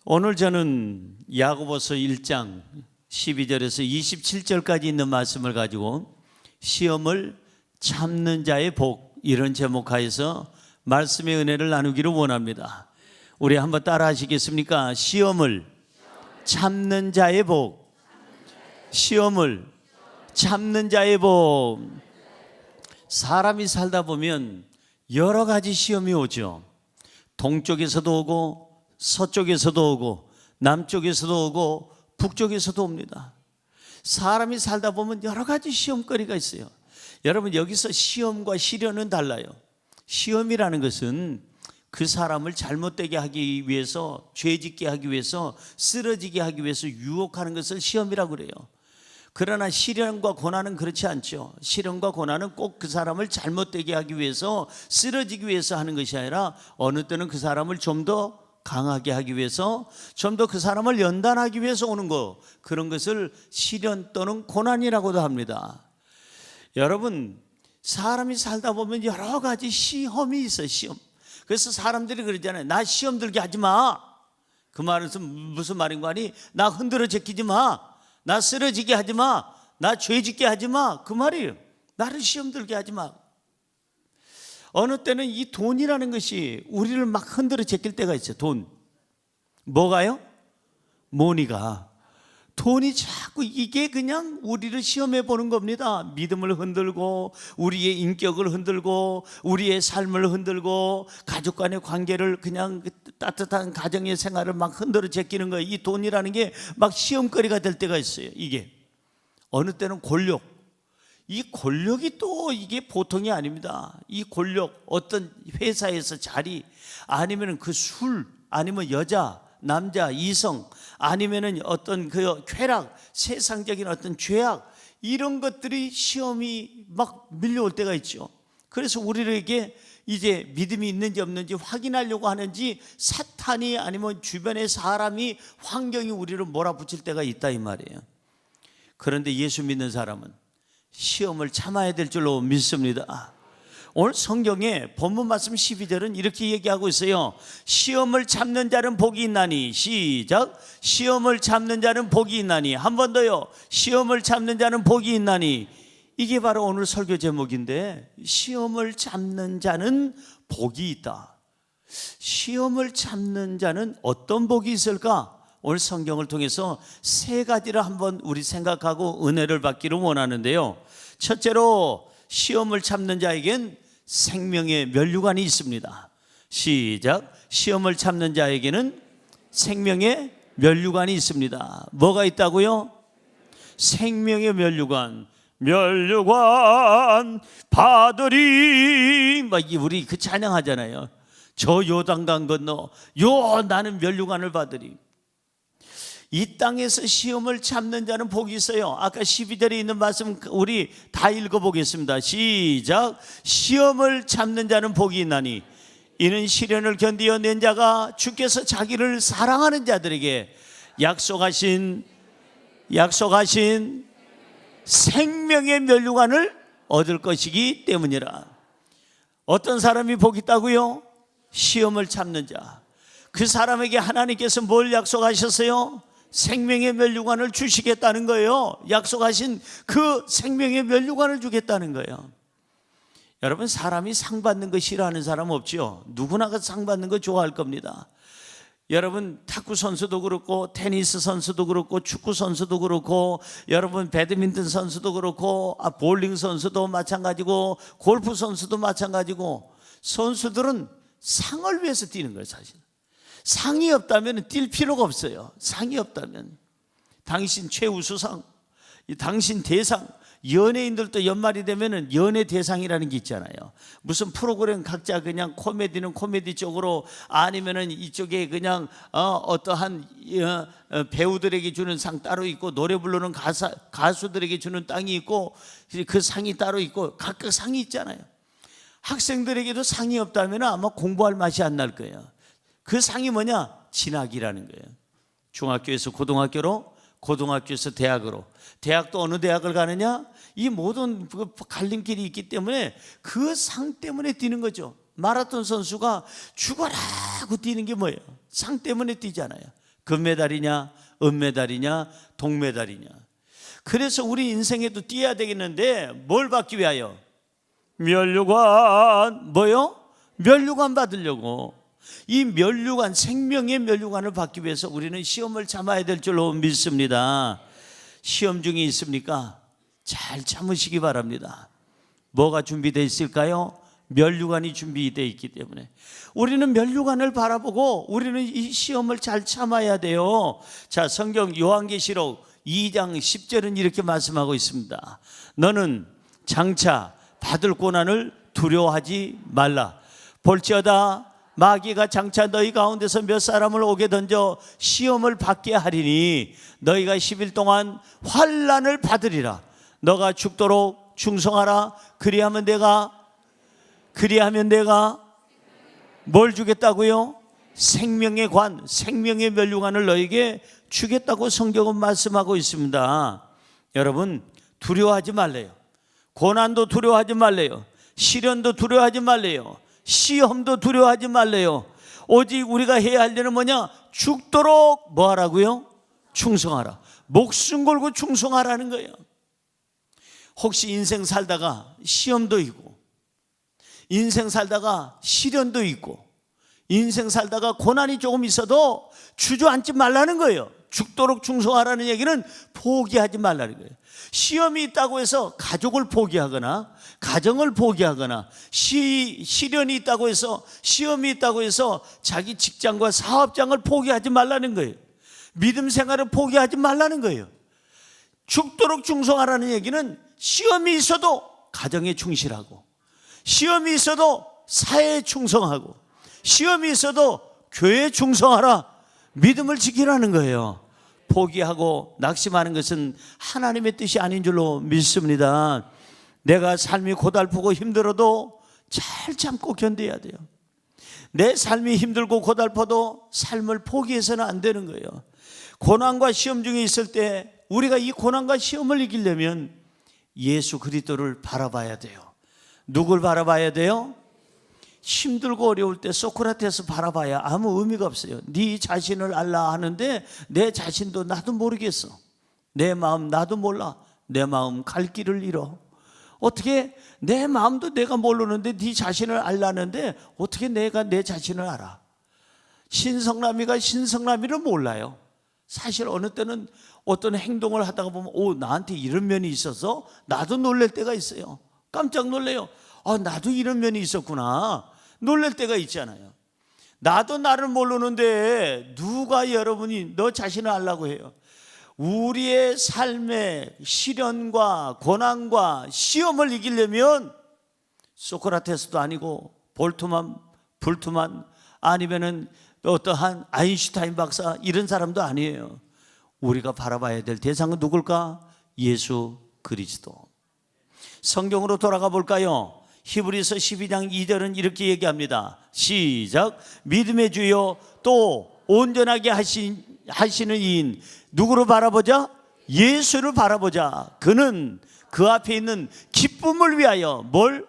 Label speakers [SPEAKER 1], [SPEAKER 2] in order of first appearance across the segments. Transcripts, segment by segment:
[SPEAKER 1] 오늘 저는 야고보서 1장 12절에서 27절까지 있는 말씀을 가지고 시험을 참는 자의 복, 이런 제목하에서 말씀의 은혜를 나누기를 원합니다. 우리 한번 따라 하시겠습니까? 시험을 참는 자의 복, 시험을 참는 자의 복. 사람이 살다 보면 여러 가지 시험이 오죠. 동쪽에서도 오고 서쪽에서도 오고 남쪽에서도 오고 북쪽에서도 옵니다. 사람이 살다 보면 여러 가지 시험거리가 있어요. 여러분, 여기서 시험과 시련은 달라요. 시험이라는 것은 그 사람을 잘못되게 하기 위해서, 죄짓게 하기 위해서, 쓰러지게 하기 위해서 유혹하는 것을 시험이라고 그래요. 그러나 시련과 고난은 그렇지 않죠. 시련과 고난은 꼭 그 사람을 잘못되게 하기 위해서, 쓰러지기 위해서 하는 것이 아니라 어느 때는 그 사람을 좀 더 강하게 하기 위해서, 좀 더 그 사람을 연단하기 위해서 오는 거, 그런 것을 시련 또는 고난이라고도 합니다. 여러분, 사람이 살다 보면 여러 가지 시험이 있어요. 시험. 그래서 사람들이 그러잖아요. 나 시험 들게 하지 마. 그 말은 무슨 말인 거 아니? 나 흔들어 제끼지 마. 나 쓰러지게 하지 마. 나 죄짓게 하지 마. 그 말이에요. 나를 시험 들게 하지 마. 어느 때는 이 돈이라는 것이 우리를 막 흔들어 제낄 때가 있어요. 돈. 뭐가요? 모니가. 돈이 자꾸 이게 그냥 우리를 시험해 보는 겁니다. 믿음을 흔들고, 우리의 인격을 흔들고, 우리의 삶을 흔들고, 가족 간의 관계를, 그냥 따뜻한 가정의 생활을 막 흔들어 제끼는 거예요. 이 돈이라는 게 막 시험거리가 될 때가 있어요. 이게 어느 때는 권력. 이 권력이 또 이게 보통이 아닙니다. 이 권력, 어떤 회사에서 자리, 아니면 그 술, 아니면 여자, 남자, 이성, 아니면은 어떤 그 쾌락, 세상적인 어떤 죄악, 이런 것들이 시험이 막 밀려올 때가 있죠. 그래서 우리에게 이제 믿음이 있는지 없는지 확인하려고 하는지, 사탄이 아니면 주변의 사람이, 환경이 우리를 몰아붙일 때가 있다 이 말이에요. 그런데 예수 믿는 사람은 시험을 참아야 될 줄로 믿습니다. 오늘 성경에 본문 말씀 12절은 이렇게 얘기하고 있어요. 시험을 참는 자는 복이 있나니. 시작. 시험을 참는 자는 복이 있나니. 한 번 더요. 시험을 참는 자는 복이 있나니. 이게 바로 오늘 설교 제목인데, 시험을 참는 자는 복이 있다. 시험을 참는 자는 어떤 복이 있을까? 오늘 성경을 통해서 세 가지를 한번 우리 생각하고 은혜를 받기를 원하는데요. 첫째로, 시험을 참는 자에겐 생명의 면류관이 있습니다. 시작. 시험을 참는 자에게는 생명의 면류관이 있습니다. 뭐가 있다고요? 생명의 면류관. 면류관 받으리. 막 우리 그 찬양하잖아요. 저 요단강 건너 나는 면류관을 받으리. 이 땅에서 시험을 참는 자는 복이 있어요. 아까 12절에 있는 말씀 우리 다 읽어보겠습니다. 시작. 시험을 참는 자는 복이 있나니 이는 시련을 견디어 낸 자가 주께서 자기를 사랑하는 자들에게 약속하신 생명의 면류관을 얻을 것이기 때문이라. 어떤 사람이 복이 있다고요? 시험을 참는 자. 그 사람에게 하나님께서 뭘 약속하셨어요? 생명의 면류관을 주시겠다는 거예요. 약속하신 그 생명의 면류관을 주겠다는 거예요. 여러분, 사람이 상 받는 거 싫어하는 사람 없죠? 누구나 상 받는 거 좋아할 겁니다. 여러분, 탁구 선수도 그렇고, 테니스 선수도 그렇고, 축구 선수도 그렇고, 여러분 배드민턴 선수도 그렇고, 볼링 선수도 마찬가지고, 골프 선수도 마찬가지고, 선수들은 상을 위해서 뛰는 거예요. 사실 상이 없다면 뛸 필요가 없어요. 상이 없다면 당신 최우수상, 당신 대상, 연예인들도 연말이 되면 연예 대상이라는 게 있잖아요. 무슨 프로그램 각자 그냥 코미디는 코미디 쪽으로, 아니면은 이쪽에 그냥 어떠한 배우들에게 주는 상 따로 있고, 노래 부르는 가수들에게 주는 땅이 있고, 그 상이 따로 있고, 각각 상이 있잖아요. 학생들에게도 상이 없다면 아마 공부할 맛이 안 날 거예요. 그 상이 뭐냐? 진학이라는 거예요. 중학교에서 고등학교로, 고등학교에서 대학으로, 대학도 어느 대학을 가느냐? 이 모든 갈림길이 있기 때문에 그 상 때문에 뛰는 거죠. 마라톤 선수가 죽어라 하고 뛰는 게 뭐예요? 상 때문에 뛰잖아요. 금메달이냐, 은메달이냐, 동메달이냐. 그래서 우리 인생에도 뛰어야 되겠는데 뭘 받기 위하여? 면류관. 뭐요? 면류관 받으려고. 이 면류관, 생명의 면류관을 받기 위해서 우리는 시험을 참아야 될 줄로 믿습니다. 시험 중에 있습니까? 잘 참으시기 바랍니다. 뭐가 준비되어 있을까요? 면류관이 준비되어 있기 때문에 우리는 면류관을 바라보고 우리는 이 시험을 잘 참아야 돼요. 자, 성경 요한계시록 2장 10절은 이렇게 말씀하고 있습니다. 너는 장차 받을 고난을 두려워하지 말라. 볼지어다 마귀가 장차 너희 가운데서 몇 사람을 오게 던져 시험을 받게 하리니 너희가 10일 동안 환난을 받으리라. 너가 죽도록 충성하라. 그리하면 내가 뭘 주겠다고요? 생명의 관, 생명의 면류관을 너에게 주겠다고 성경은 말씀하고 있습니다. 여러분, 두려워하지 말래요. 고난도 두려워하지 말래요. 시련도 두려워하지 말래요. 시험도 두려워하지 말래요. 오직 우리가 해야 할 일은 뭐냐? 죽도록 뭐 하라고요? 충성하라. 목숨 걸고 충성하라는 거예요. 혹시 인생 살다가 시험도 있고, 인생 살다가 시련도 있고, 인생 살다가 고난이 조금 있어도 주저앉지 말라는 거예요. 죽도록 충성하라는 얘기는 포기하지 말라는 거예요. 시험이 있다고 해서 가족을 포기하거나 가정을 포기하거나 시련이 있다고 해서 시험이 있다고 해서 자기 직장과 사업장을 포기하지 말라는 거예요. 믿음 생활을 포기하지 말라는 거예요. 죽도록 충성하라는 얘기는 시험이 있어도 가정에 충실하고, 시험이 있어도 사회에 충성하고, 시험이 있어도 교회에 충성하라. 믿음을 지키라는 거예요. 포기하고 낙심하는 것은 하나님의 뜻이 아닌 줄로 믿습니다. 내가 삶이 고달프고 힘들어도 잘 참고 견뎌야 돼요. 내 삶이 힘들고 고달퍼도 삶을 포기해서는 안 되는 거예요. 고난과 시험 중에 있을 때 우리가 이 고난과 시험을 이기려면 예수 그리스도를 바라봐야 돼요. 누굴 바라봐야 돼요? 힘들고 어려울 때 소크라테스 바라봐야 아무 의미가 없어요. 네 자신을 알라 하는데 내 자신도 나도 모르겠어. 내 마음 나도 몰라. 내 마음 갈 길을 잃어. 어떻게 내 마음도 내가 모르는데 네 자신을 알라는데 어떻게 내가 내 자신을 알아? 신성남이가 신성남이를 몰라요. 사실 어느 때는 어떤 행동을 하다가 보면 나한테 이런 면이 있어서 나도 놀랄 때가 있어요. 깜짝 놀래요. 나도 이런 면이 있었구나. 놀랄 때가 있잖아요. 나도 나를 모르는데 누가 여러분이 너 자신을 알라고 해요? 우리의 삶의 시련과 고난과 시험을 이기려면 소크라테스도 아니고 볼트만 아니면은 어떠한 아인슈타인 박사 이런 사람도 아니에요. 우리가 바라봐야 될 대상은 누굴까? 예수 그리스도. 성경으로 돌아가 볼까요? 히브리서 12장 2절은 이렇게 얘기합니다. 시작. 믿음의 주요 또 온전하게 하시는 이인 누구를 바라보자? 예수를 바라보자. 그는 그 앞에 있는 기쁨을 위하여 뭘?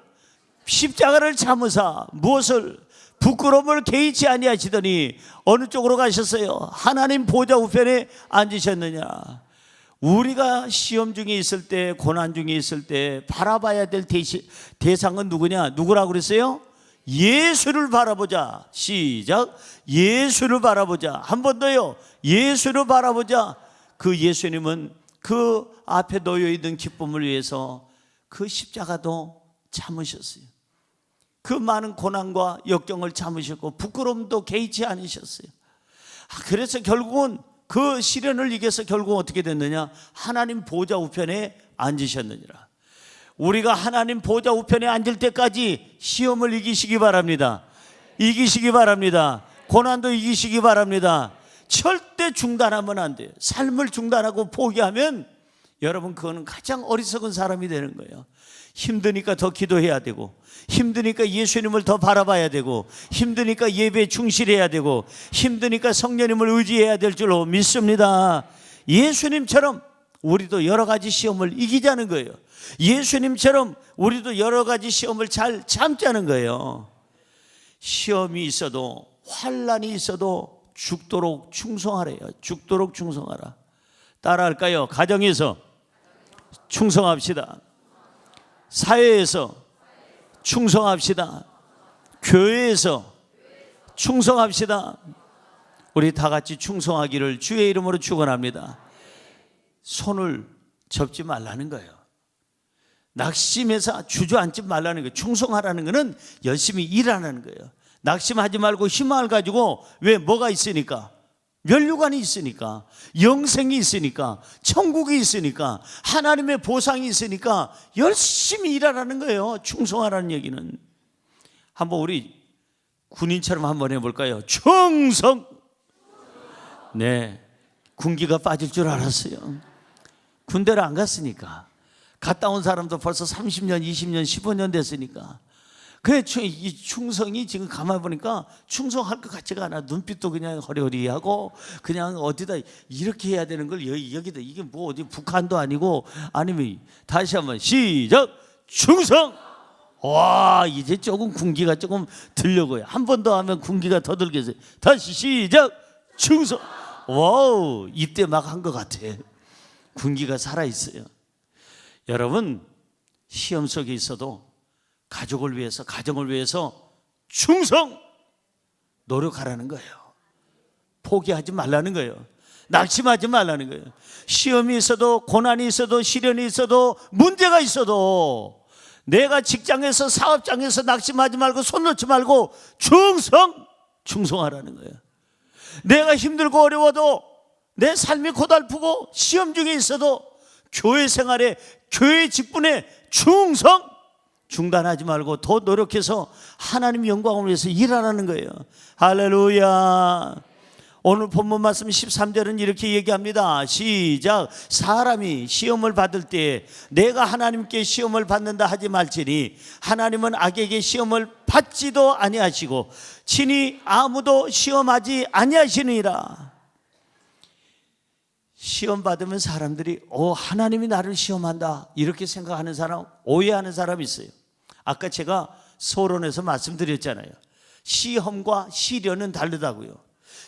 [SPEAKER 1] 십자가를 참으사 무엇을? 부끄러움을 개의치 아니하시더니 어느 쪽으로 가셨어요? 하나님 보좌 우편에 앉으셨느냐. 우리가 시험 중에 있을 때, 고난 중에 있을 때 바라봐야 될 대상은 누구냐? 누구라고 그랬어요? 예수를 바라보자. 시작. 예수를 바라보자. 한 번 더요. 예수를 바라보자. 그 예수님은 그 앞에 놓여있는 기쁨을 위해서 그 십자가도 참으셨어요. 그 많은 고난과 역경을 참으셨고 부끄러움도 개의치 않으셨어요. 그래서 결국은 그 시련을 이겨서 결국 어떻게 됐느냐? 하나님 보좌 우편에 앉으셨느니라. 우리가 하나님 보좌 우편에 앉을 때까지 시험을 이기시기 바랍니다. 이기시기 바랍니다. 고난도 이기시기 바랍니다. 절대 중단하면 안 돼요. 삶을 중단하고 포기하면 여러분 그거는 가장 어리석은 사람이 되는 거예요. 힘드니까 더 기도해야 되고, 힘드니까 예수님을 더 바라봐야 되고, 힘드니까 예배에 충실해야 되고, 힘드니까 성령님을 의지해야 될 줄로 믿습니다. 예수님처럼 우리도 여러 가지 시험을 이기자는 거예요. 예수님처럼 우리도 여러 가지 시험을 잘 참자는 거예요. 시험이 있어도, 환난이 있어도 죽도록 충성하래요. 죽도록 충성하라. 따라할까요? 가정에서 충성합시다. 사회에서 충성합시다. 교회에서 충성합시다. 우리 다 같이 충성하기를 주의 이름으로 축원합니다. 손을 접지 말라는 거예요. 낙심해서 주저앉지 말라는 거예요. 충성하라는 거는 열심히 일하는 거예요. 낙심하지 말고 희망을 가지고, 왜? 뭐가 있으니까, 면류관이 있으니까, 영생이 있으니까, 천국이 있으니까, 하나님의 보상이 있으니까 열심히 일하라는 거예요. 충성하라는 얘기는. 한번 우리 군인처럼 한번 해볼까요? 충성! 네, 군기가 빠질 줄 알았어요. 군대를 안 갔으니까. 갔다 온 사람도 벌써 30년, 20년, 15년 됐으니까. 그래, 이 충성이 지금 가만히 보니까 충성할 것 같지가 않아. 눈빛도 그냥 허리허리하고, 그냥 어디다 이렇게 해야 되는 걸 여기다, 이게 뭐 어디 북한도 아니고. 아니면 다시 한번 시작! 충성! 와, 이제 조금 군기가 조금 들려고요. 한 번 더 하면 군기가 더 들겠어요. 다시 시작! 충성! 와우, 입대 막 한 것 같아. 군기가 살아있어요. 여러분, 시험 속에 있어도 가족을 위해서, 가정을 위해서 충성! 노력하라는 거예요. 포기하지 말라는 거예요. 낙심하지 말라는 거예요. 시험이 있어도, 고난이 있어도, 시련이 있어도, 문제가 있어도 내가 직장에서, 사업장에서 낙심하지 말고, 손 놓지 말고 충성하라는 거예요. 내가 힘들고 어려워도, 내 삶이 고달프고 시험 중에 있어도 교회 생활에, 교회 직분에 중단하지 말고 더 노력해서 하나님 영광을 위해서 일하라는 거예요. 할렐루야. 오늘 본문 말씀 13절은 이렇게 얘기합니다. 시작. 사람이 시험을 받을 때 내가 하나님께 시험을 받는다 하지 말지니 하나님은 악에게 시험을 받지도 아니하시고 친히 아무도 시험하지 아니하시느니라. 시험 받으면 사람들이 하나님이 나를 시험한다 이렇게 생각하는 사람, 오해하는 사람이 있어요. 아까 제가 서론에서 말씀드렸잖아요. 시험과 시련은 다르다고요.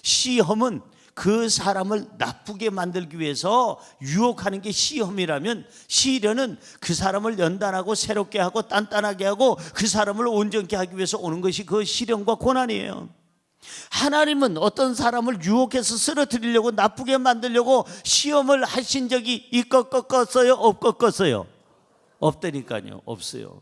[SPEAKER 1] 시험은 그 사람을 나쁘게 만들기 위해서 유혹하는 게 시험이라면, 시련은 그 사람을 연단하고 새롭게 하고 단단하게 하고 그 사람을 온전케 하기 위해서 오는 것이 그 시련과 고난이에요. 하나님은 어떤 사람을 유혹해서 쓰러뜨리려고, 나쁘게 만들려고 시험을 하신 적이 꺾었어요? 없었어요? 없다니까요. 없어요.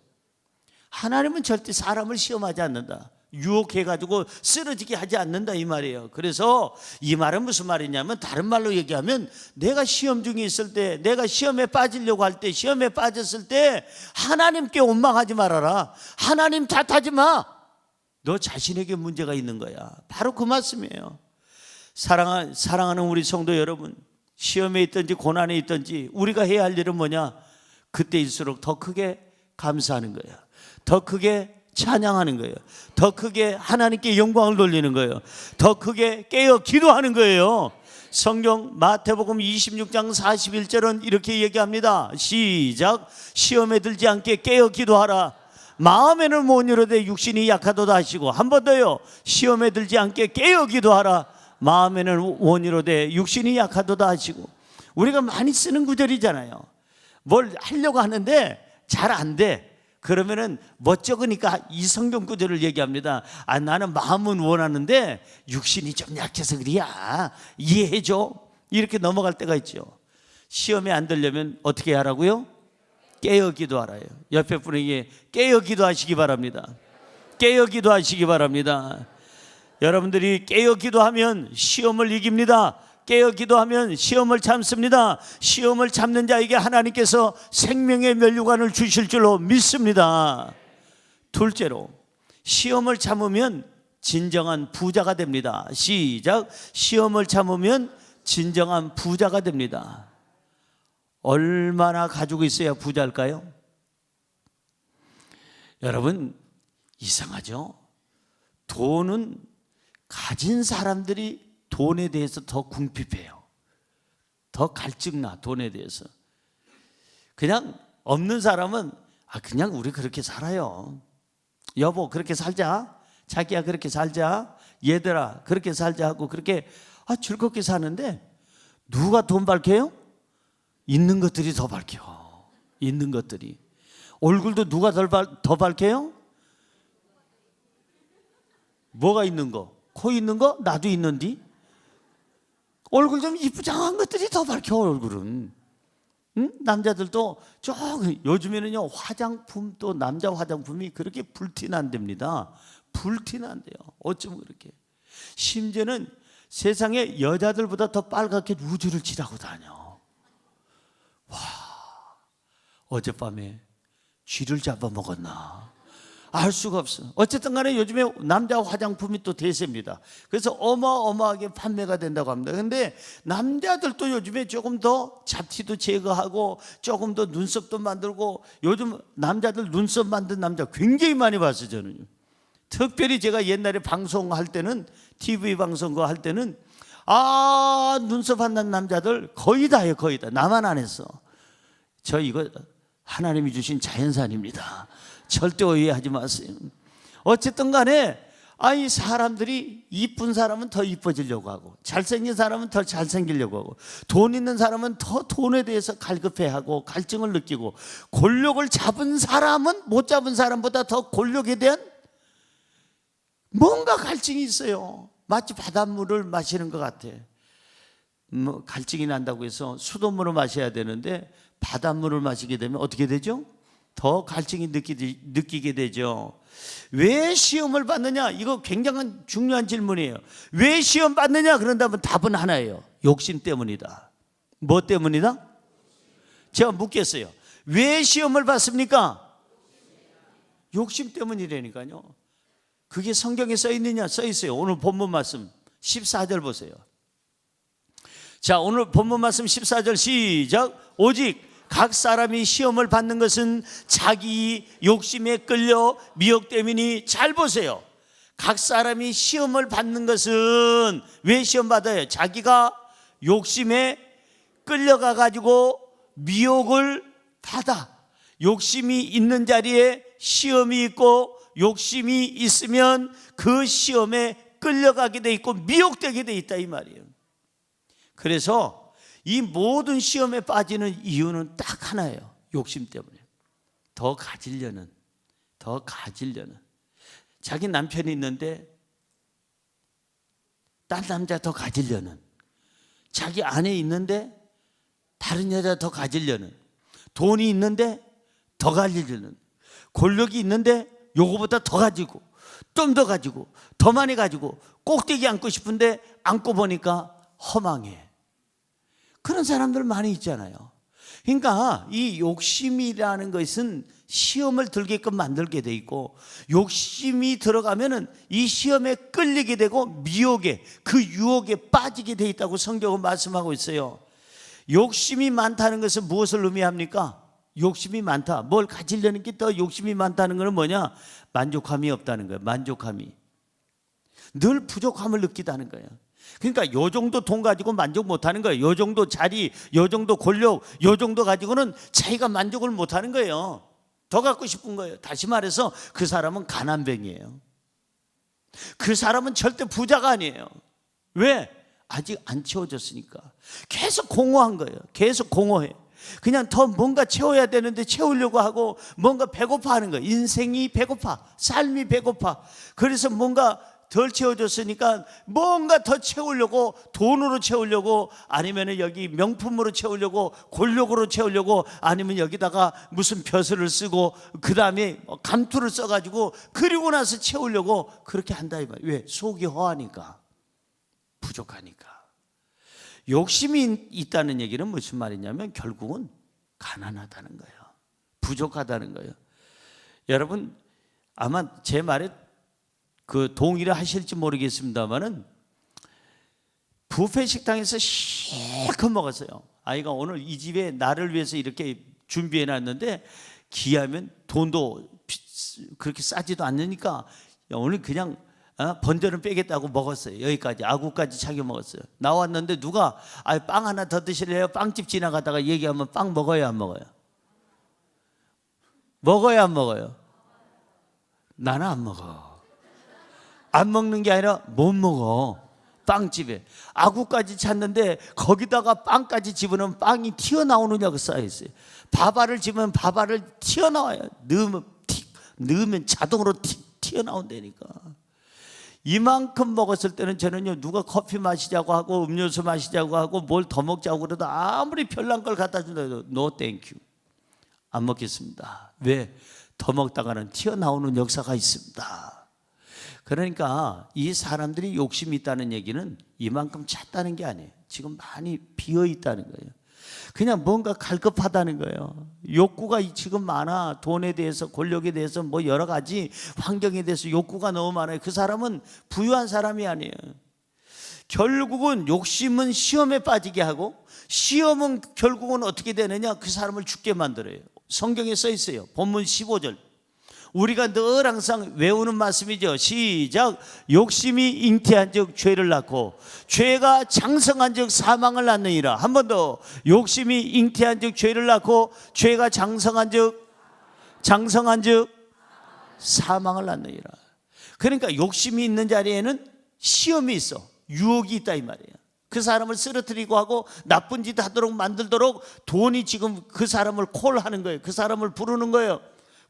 [SPEAKER 1] 하나님은 절대 사람을 시험하지 않는다. 유혹해가지고 쓰러지게 하지 않는다 이 말이에요. 그래서 이 말은 무슨 말이냐면, 다른 말로 얘기하면 내가 시험 중에 있을 때, 내가 시험에 빠지려고 할 때, 시험에 빠졌을 때 하나님께 원망하지 말아라. 하나님 탓하지 마. 너 자신에게 문제가 있는 거야. 바로 그 말씀이에요. 사랑하는 우리 성도 여러분, 시험에 있든지 고난에 있든지 우리가 해야 할 일은 뭐냐? 그때일수록 더 크게 감사하는 거예요. 더 크게 찬양하는 거예요. 더 크게 하나님께 영광을 돌리는 거예요. 더 크게 깨어 기도하는 거예요. 성경 마태복음 26장 41절은 이렇게 얘기합니다. 시작. 시험에 들지 않게 깨어 기도하라. 마음에는 못 이르되 육신이 약하도다 하시고, 한 번 더요. 시험에 들지 않게 깨어 기도하라. 마음에는 못 이르되 육신이 약하도다 하시고. 우리가 많이 쓰는 구절이잖아요. 뭘 하려고 하는데 잘 안 돼. 그러면은 멋쩍으니까 이 성경 구절을 얘기합니다. 나는 마음은 원하는데 육신이 좀 약해서 그래야 이해해줘. 이렇게 넘어갈 때가 있죠. 시험에 안 들려면 어떻게 하라고요? 깨어 기도하라요. 옆에 분에게 깨어 기도하시기 바랍니다. 깨어 기도하시기 바랍니다. 여러분들이 깨어 기도하면 시험을 이깁니다. 깨어 기도하면 시험을 참습니다. 시험을 참는 자에게 하나님께서 생명의 면류관을 주실 줄로 믿습니다. 둘째로, 시험을 참으면 진정한 부자가 됩니다. 시작. 시험을 참으면 진정한 부자가 됩니다. 얼마나 가지고 있어야 부자일까요? 여러분, 이상하죠? 돈은 가진 사람들이 돈에 대해서 더 궁핍해요. 더 갈증나, 돈에 대해서. 그냥 없는 사람은 그냥 우리 그렇게 살아요. 여보 그렇게 살자. 자기야 그렇게 살자. 얘들아 그렇게 살자 하고 그렇게 즐겁게 사는데 누가 돈 밝혀요? 있는 것들이 더 밝혀. 있는 것들이. 얼굴도 누가 더 밝혀요? 뭐가 있는 거? 코 있는 거? 나도 있는디? 얼굴 좀 이쁘장한 것들이 더 밝혀. 얼굴은. 응? 남자들도 요즘에는요 화장품, 또 남자 화장품이 그렇게 불티난답니다. 불티난대요. 어쩜 그렇게. 심지어는 세상에 여자들보다 더 빨갛게 루즈를 칠하고 다녀. 와, 어젯밤에 쥐를 잡아먹었나 알 수가 없어. 어쨌든 간에 요즘에 남자 화장품이 또 대세입니다. 그래서 어마어마하게 판매가 된다고 합니다. 그런데 남자들도 요즘에 조금 더 잡티도 제거하고 조금 더 눈썹도 만들고, 요즘 남자들 눈썹 만든 남자 굉장히 많이 봤어요. 저는 특별히 제가 옛날에 방송할 때는, TV 방송 거 할 때는 눈썹 안 난 남자들 거의 다예요. 거의 다. 나만 안 했어. 저 이거 하나님이 주신 자연산입니다. 절대 오해하지 마세요. 어쨌든 간에 사람들이 이쁜 사람은 더 이뻐지려고 하고, 잘생긴 사람은 더 잘생기려고 하고, 돈 있는 사람은 더 돈에 대해서 갈급해하고 갈증을 느끼고, 권력을 잡은 사람은 못 잡은 사람보다 더 권력에 대한 뭔가 갈증이 있어요. 마치 바닷물을 마시는 것 같아. 갈증이 난다고 해서 수돗물을 마셔야 되는데 바닷물을 마시게 되면 어떻게 되죠? 더 갈증이 느끼게 되죠. 왜 시험을 받느냐? 이거 굉장히 중요한 질문이에요. 왜 시험 받느냐? 그런다면 답은 하나예요. 욕심 때문이다. 뭐 때문이다? 제가 묻겠어요. 왜 시험을 받습니까? 욕심 때문이라니까요. 그게 성경에 써 있느냐? 써 있어요. 오늘 본문 말씀 14절 보세요. 자, 오늘 본문 말씀 14절 시작. 오직 각 사람이 시험을 받는 것은 자기 욕심에 끌려 미혹됨이니. 잘 보세요. 각 사람이 시험을 받는 것은 왜 시험 받아요? 자기가 욕심에 끌려가 가지고 미혹을 받아. 욕심이 있는 자리에 시험이 있고, 욕심이 있으면 그 시험에 끌려가게 돼 있고 미혹되게 돼 있다 이 말이에요. 그래서 이 모든 시험에 빠지는 이유는 딱 하나예요. 욕심 때문에. 더 가지려는. 자기 남편이 있는데 딴 남자 더 가지려는, 자기 아내 있는데 다른 여자 더 가지려는, 돈이 있는데 더 가지려는, 권력이 있는데 요거보다 더 가지고, 좀 더 가지고, 더 많이 가지고, 꼭대기 앉고 싶은데 앉고 보니까 허망해. 그런 사람들 많이 있잖아요. 그러니까 이 욕심이라는 것은 시험을 들게끔 만들게 돼 있고, 욕심이 들어가면은 이 시험에 끌리게 되고 미혹에, 그 유혹에 빠지게 돼 있다고 성경은 말씀하고 있어요. 욕심이 많다는 것은 무엇을 의미합니까? 욕심이 많다. 뭘 가지려는 게 더 욕심이 많다는 것은 뭐냐? 만족함이 없다는 거예요. 만족함이. 늘 부족함을 느끼다는 거예요. 그러니까 요 정도 돈 가지고 만족 못하는 거예요. 요 정도 자리, 요 정도 권력, 요 정도 가지고는 자기가 만족을 못하는 거예요. 더 갖고 싶은 거예요. 다시 말해서 그 사람은 가난뱅이에요. 그 사람은 절대 부자가 아니에요. 왜? 아직 안 채워졌으니까. 계속 공허한 거예요. 계속 공허해. 그냥 더 뭔가 채워야 되는데 채우려고 하고, 뭔가 배고파하는 거예요. 인생이 배고파, 삶이 배고파. 그래서 뭔가 덜 채워졌으니까 뭔가 더 채우려고, 돈으로 채우려고, 아니면 여기 명품으로 채우려고, 권력으로 채우려고, 아니면 여기다가 무슨 벼슬을 쓰고 그 다음에 감투를 써가지고 그리고 나서 채우려고 그렇게 한다 이 말이에요. 왜? 속이 허하니까, 부족하니까. 욕심이 있다는 얘기는 무슨 말이냐면 결국은 가난하다는 거예요. 부족하다는 거예요. 여러분 아마 제 말에 그 동의를 하실지 모르겠습니다만은, 뷔페 식당에서 실컷 먹었어요. 아이가 오늘 이 집에 나를 위해서 이렇게 준비해 놨는데 기하면 돈도 그렇게 싸지도 않으니까 오늘 그냥 번전은 빼겠다고 먹었어요. 여기까지, 아구까지 차겨 먹었어요. 나왔는데 누가 빵 하나 더 드실래요? 빵집 지나가다가 얘기하면 빵 먹어요, 안 먹어요? 먹어요, 안 먹어요? 나는 안 먹어. 안 먹는 게 아니라 못 먹어. 빵집에 아구까지 찾는데 거기다가 빵까지 집으면 빵이 튀어나오느냐고 쌓여있어요. 밥알을 집으면 밥알을 튀어나와요. 넣으면 자동으로 튀어나온다니까. 이만큼 먹었을 때는 저는요, 누가 커피 마시자고 하고 음료수 마시자고 하고 뭘 더 먹자고 그래도 아무리 별난 걸 갖다 준다 해도 노 땡큐, 안 먹겠습니다. 왜? 더 먹다가는 튀어나오는 역사가 있습니다. 그러니까 이 사람들이 욕심이 있다는 얘기는 이만큼 찼다는 게 아니에요. 지금 많이 비어 있다는 거예요. 그냥 뭔가 갈급하다는 거예요. 욕구가 지금 많아. 돈에 대해서, 권력에 대해서, 뭐 여러 가지 환경에 대해서 욕구가 너무 많아요. 그 사람은 부유한 사람이 아니에요. 결국은 욕심은 시험에 빠지게 하고, 시험은 결국은 어떻게 되느냐? 그 사람을 죽게 만들어요. 성경에 써 있어요. 본문 15절. 우리가 늘 항상 외우는 말씀이죠. 시작. 욕심이 잉태한 즉 죄를 낳고 죄가 장성한 즉 사망을 낳느니라. 한 번 더. 욕심이 잉태한 즉 죄를 낳고 죄가 장성한 즉 사망을 낳느니라. 그러니까 욕심이 있는 자리에는 시험이 있어. 유혹이 있다 이 말이에요. 그 사람을 쓰러뜨리고 하고 나쁜 짓 하도록 만들도록 돈이 지금 그 사람을 콜하는 거예요. 그 사람을 부르는 거예요.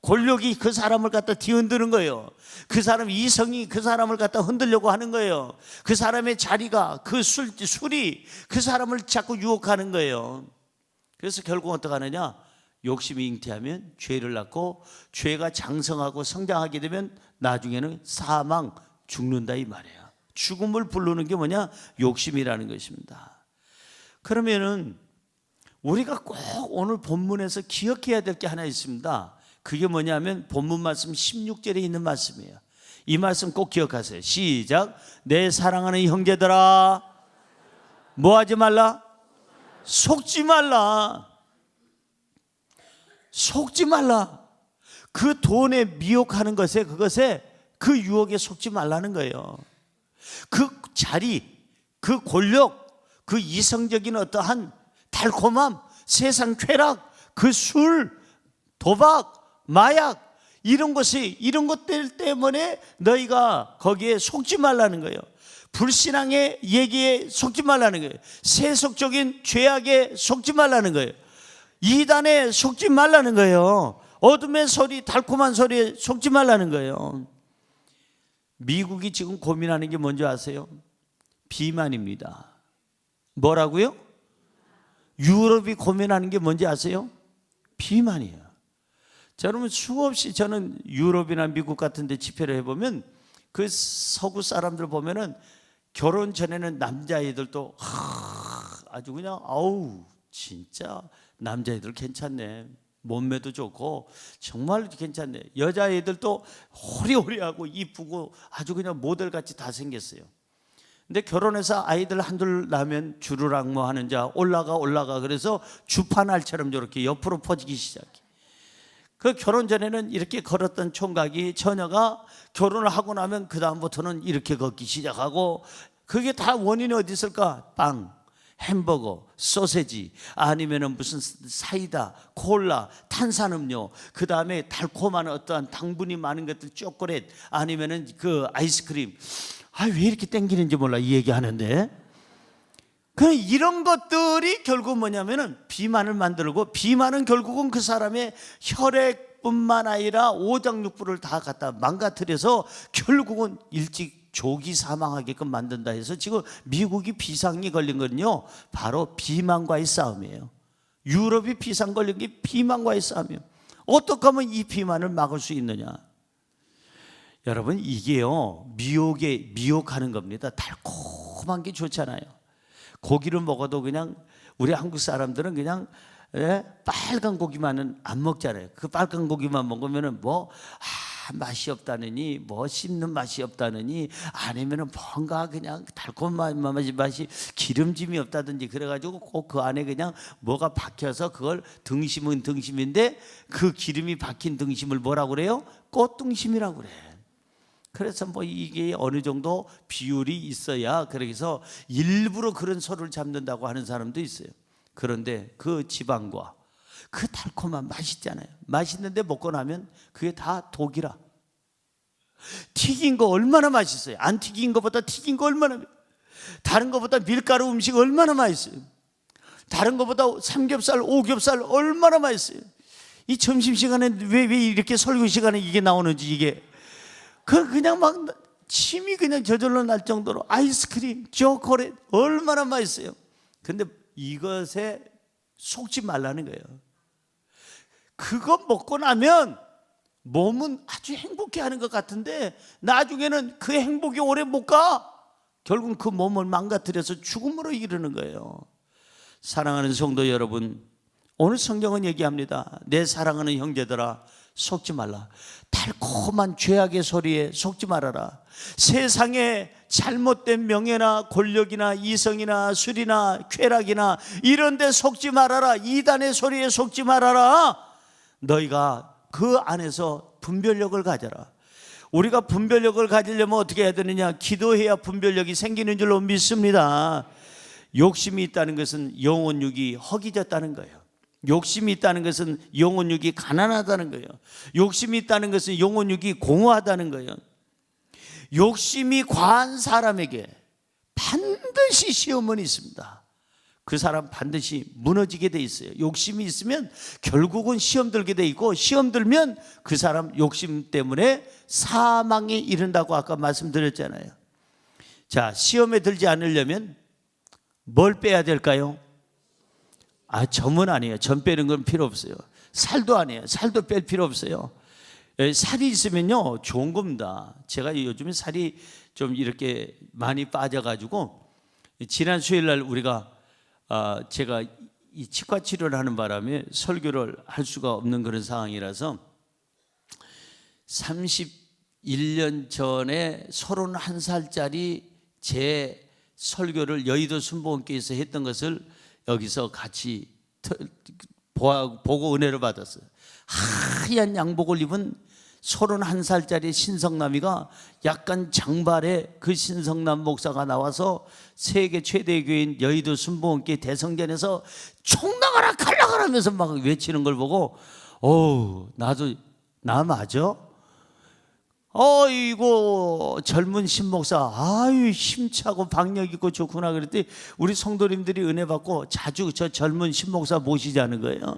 [SPEAKER 1] 권력이 그 사람을 갖다 뒤흔드는 거예요. 그 사람 이성이 그 사람을 갖다 흔들려고 하는 거예요. 그 사람의 자리가, 그 술이 그 사람을 자꾸 유혹하는 거예요. 그래서 결국 어떻게 하느냐? 욕심이 잉태하면 죄를 낳고 죄가 장성하고 성장하게 되면 나중에는 사망, 죽는다 이 말이에요. 죽음을 부르는 게 뭐냐? 욕심이라는 것입니다. 그러면은 우리가 꼭 오늘 본문에서 기억해야 될 게 하나 있습니다. 그게 뭐냐면 본문 말씀 16절에 있는 말씀이에요. 이 말씀 꼭 기억하세요. 시작. 내 사랑하는 형제들아, 뭐 하지 말라? 속지 말라. 속지 말라. 그 돈에 미혹하는 것에, 그것에, 그 유혹에 속지 말라는 거예요. 그 자리, 그 권력, 그 이성적인 어떠한 달콤함, 세상 쾌락, 그 술, 도박, 마약, 이런 것들 때문에 너희가 거기에 속지 말라는 거예요. 불신앙의 얘기에 속지 말라는 거예요. 세속적인 죄악에 속지 말라는 거예요. 이단에 속지 말라는 거예요. 어둠의 소리, 달콤한 소리에 속지 말라는 거예요. 미국이 지금 고민하는 게 뭔지 아세요? 비만입니다. 뭐라고요? 유럽이 고민하는 게 뭔지 아세요? 비만이에요. 여러분, 수없이 저는 유럽이나 미국 같은 데 집회를 해보면 그 서구 사람들 보면은 결혼 전에는 남자애들도 아주 그냥 아우 진짜 남자애들 괜찮네, 몸매도 좋고 정말 괜찮네. 여자애들도 호리호리하고 이쁘고 아주 그냥 모델같이 다 생겼어요. 근데 결혼해서 아이들 한둘 낳으면 주르락모 하는 자 올라가 그래서 주파날처럼 저렇게 옆으로 퍼지기 시작해. 그 결혼 전에는 이렇게 걸었던 총각이, 처녀가 결혼을 하고 나면 그 다음부터는 이렇게 걷기 시작하고, 그게 다 원인이 어디 있을까? 빵, 햄버거, 소세지, 아니면은 무슨 사이다, 콜라, 탄산음료, 그 다음에 달콤한 어떠한 당분이 많은 것들, 초콜릿, 아니면은 그 아이스크림. 아, 왜 이렇게 땡기는지 몰라 이 얘기하는데. 이런 것들이 결국 뭐냐면은 비만을 만들고, 비만은 결국은 그 사람의 혈액뿐만 아니라 오장육부를 다 갖다 망가뜨려서 결국은 일찍 조기 사망하게끔 만든다 해서 지금 미국이 비상이 걸린 건요, 바로 비만과의 싸움이에요. 유럽이 비상 걸린 게 비만과의 싸움이에요. 어떻게 하면 이 비만을 막을 수 있느냐? 여러분, 이게요, 미혹하는 겁니다. 달콤한 게 좋잖아요. 고기를 먹어도 그냥 우리 한국 사람들은 그냥 빨간 고기만은 안 먹잖아요. 그 빨간 고기만 먹으면은 맛이 없다느니, 씹는 맛이 없다느니, 아니면은 뭔가 그냥 달콤한 맛이 기름짐이 없다든지 그래가지고 꼭 그 안에 그냥 뭐가 박혀서 그걸 등심은 등심인데 그 기름이 박힌 등심을 뭐라고 그래요? 꽃등심이라고 그래. 그래서 이게 어느 정도 비율이 있어야, 그래서 일부러 그런 소를 잡는다고 하는 사람도 있어요. 그런데 그 지방과 그 달콤한 맛있잖아요. 맛있는데 먹고 나면 그게 다 독이라. 튀긴 거 얼마나 맛있어요. 안 튀긴 것보다 튀긴 거 얼마나, 다른 것보다 밀가루 음식 얼마나 맛있어요. 다른 것보다 삼겹살, 오겹살 얼마나 맛있어요. 이 점심시간에 왜 이렇게 설교 시간에 이게 나오는지, 이게 그냥 막 침이 그냥 저절로 날 정도로 아이스크림, 초콜릿 얼마나 맛있어요. 근데 이것에 속지 말라는 거예요. 그거 먹고 나면 몸은 아주 행복해하는 것 같은데 나중에는 그 행복이 오래 못 가. 결국은 그 몸을 망가뜨려서 죽음으로 이르는 거예요. 사랑하는 성도 여러분, 오늘 성경은 얘기합니다. 내 사랑하는 형제들아, 속지 말라. 달콤한 죄악의 소리에 속지 말아라. 세상에 잘못된 명예나 권력이나 이성이나 술이나 쾌락이나 이런 데 속지 말아라. 이단의 소리에 속지 말아라. 너희가 그 안에서 분별력을 가져라. 우리가 분별력을 가지려면 어떻게 해야 되느냐? 기도해야 분별력이 생기는 줄로 믿습니다. 욕심이 있다는 것은 영혼육이 허기졌다는 거예요. 욕심이 있다는 것은 영혼육이 가난하다는 거예요. 욕심이 있다는 것은 영혼육이 공허하다는 거예요. 욕심이 과한 사람에게 반드시 시험은 있습니다. 그 사람 반드시 무너지게 돼 있어요. 욕심이 있으면 결국은 시험 들게 돼 있고, 시험 들면 그 사람 욕심 때문에 사망에 이른다고 아까 말씀드렸잖아요. 자, 시험에 들지 않으려면 뭘 빼야 될까요? 점은 아니에요. 점 빼는 건 필요 없어요. 살도 아니에요. 살도 뺄 필요 없어요. 살이 있으면요 좋은 겁니다. 제가 요즘에 살이 좀 이렇게 많이 빠져가지고, 지난 수요일날 우리가 제가 이 치과 치료를 하는 바람에 설교를 할 수가 없는 그런 상황이라서 31년 전에 31살짜리 제 설교를 여의도 순복음교회에서 했던 것을 여기서 같이 보고 은혜를 받았어요. 하얀 양복을 입은 31살짜리 신성남이가 약간 장발에 그 신성남 목사가 나와서 세계 최대 교회인 여의도 순복음교회 대성전에서 총 나가라 칼 나가라 하면서 막 외치는 걸 보고, 나도 나 맞아? 이거 젊은 신목사 아유 힘차고 박력 있고 좋구나 그랬더니 우리 성도님들이 은혜 받고 자주 저 젊은 신목사 모시자는 거예요.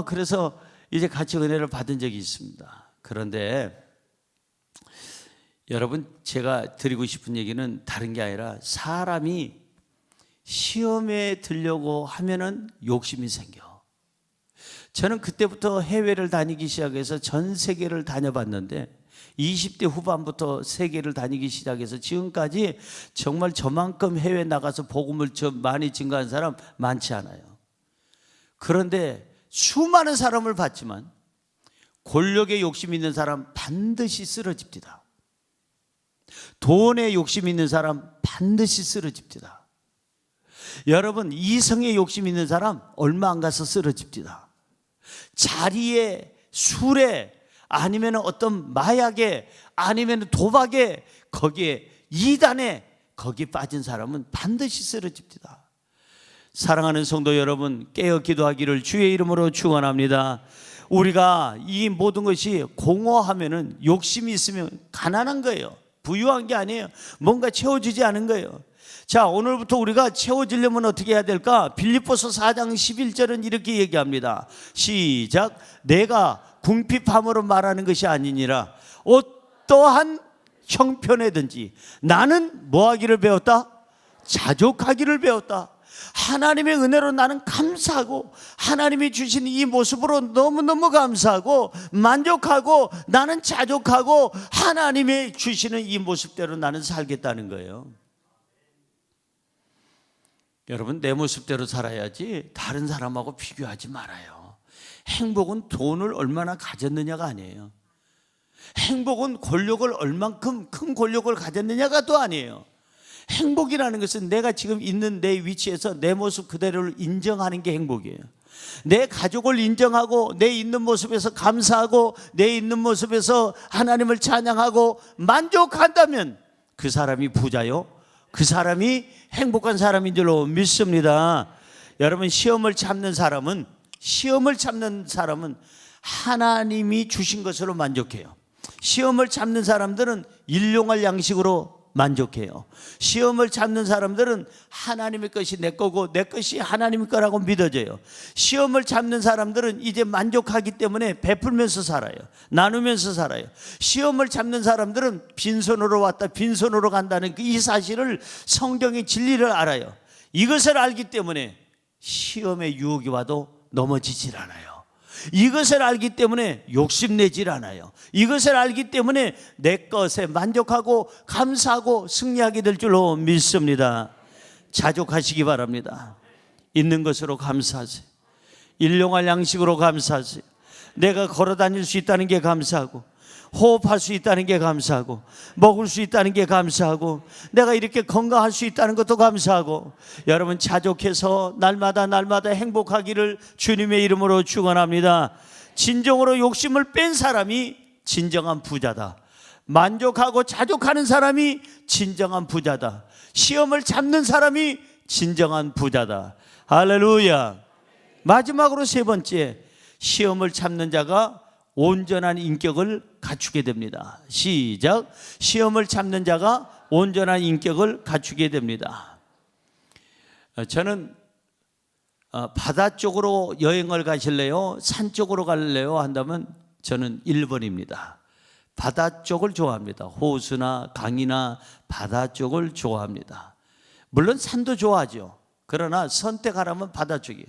[SPEAKER 1] 그래서 이제 같이 은혜를 받은 적이 있습니다. 그런데 여러분, 제가 드리고 싶은 얘기는 다른 게 아니라 사람이 시험에 들려고 하면은 욕심이 생겨. 저는 그때부터 해외를 다니기 시작해서 전 세계를 다녀봤는데 20대 후반부터 세계를 다니기 시작해서 지금까지 정말 저만큼 해외 나가서 복음을 좀 많이 증거한 사람 많지 않아요. 그런데 수많은 사람을 봤지만 권력에 욕심 있는 사람 반드시 쓰러집니다. 돈에 욕심 있는 사람 반드시 쓰러집니다. 여러분, 이성에 욕심 있는 사람 얼마 안 가서 쓰러집니다. 자리에, 술에, 아니면 어떤 마약에, 아니면 도박에, 거기에 이단에 거기에 빠진 사람은 반드시 쓰러집니다. 사랑하는 성도 여러분, 깨어 기도하기를 주의 이름으로 축원합니다. 우리가 이 모든 것이 공허하면은, 욕심이 있으면 가난한 거예요. 부유한 게 아니에요. 뭔가 채워지지 않은 거예요. 자, 오늘부터 우리가 채워지려면 어떻게 해야 될까? 빌립보서 4장 11절은 이렇게 얘기합니다. 시작. 내가 궁핍함으로 말하는 것이 아니니라. 어떠한 형편에든지 나는 뭐 하기를 배웠다? 자족하기를 배웠다. 하나님의 은혜로 나는 감사하고 하나님이 주신 이 모습으로 너무너무 감사하고 만족하고 나는 자족하고 하나님이 주시는 이 모습대로 나는 살겠다는 거예요. 여러분, 내 모습대로 살아야지 다른 사람하고 비교하지 말아요. 행복은 돈을 얼마나 가졌느냐가 아니에요. 행복은 권력을 얼만큼 큰 권력을 가졌느냐가 또 아니에요. 행복이라는 것은 내가 지금 있는 내 위치에서 내 모습 그대로를 인정하는 게 행복이에요. 내 가족을 인정하고 내 있는 모습에서 감사하고 내 있는 모습에서 하나님을 찬양하고 만족한다면 그 사람이 부자요, 그 사람이 행복한 사람인 줄로 믿습니다. 여러분, 시험을 참는 사람은 하나님이 주신 것으로 만족해요. 시험을 참는 사람들은 일용할 양식으로 만족해요. 시험을 참는 사람들은 하나님의 것이 내 거고 내 것이 하나님의 거라고 믿어져요. 시험을 참는 사람들은 이제 만족하기 때문에 베풀면서 살아요. 나누면서 살아요. 시험을 참는 사람들은 빈손으로 왔다 빈손으로 간다는 이 사실을, 성경의 진리를 알아요. 이것을 알기 때문에 시험의 유혹이 와도 넘어지질 않아요. 이것을 알기 때문에 욕심내질 않아요. 이것을 알기 때문에 내 것에 만족하고 감사하고 승리하게 될 줄로 믿습니다. 자족하시기 바랍니다. 있는 것으로 감사하세요. 일용할 양식으로 감사하세요. 내가 걸어 다닐 수 있다는 게 감사하고, 호흡할 수 있다는 게 감사하고, 먹을 수 있다는 게 감사하고, 내가 이렇게 건강할 수 있다는 것도 감사하고, 여러분 자족해서 날마다 행복하기를 주님의 이름으로 축원합니다. 진정으로 욕심을 뺀 사람이 진정한 부자다. 만족하고 자족하는 사람이 진정한 부자다. 시험을 참는 사람이 진정한 부자다. 할렐루야. 마지막으로 세 번째, 시험을 참는 자가 온전한 인격을 갖추게 됩니다. 시작. 시험을 참는 자가 온전한 인격을 갖추게 됩니다. 저는 바다 쪽으로 여행을 가실래요? 산 쪽으로 갈래요? 한다면 저는 1번입니다. 바다 쪽을 좋아합니다. 호수나 강이나 바다 쪽을 좋아합니다. 물론 산도 좋아하죠. 그러나 선택하라면 바다 쪽이에요.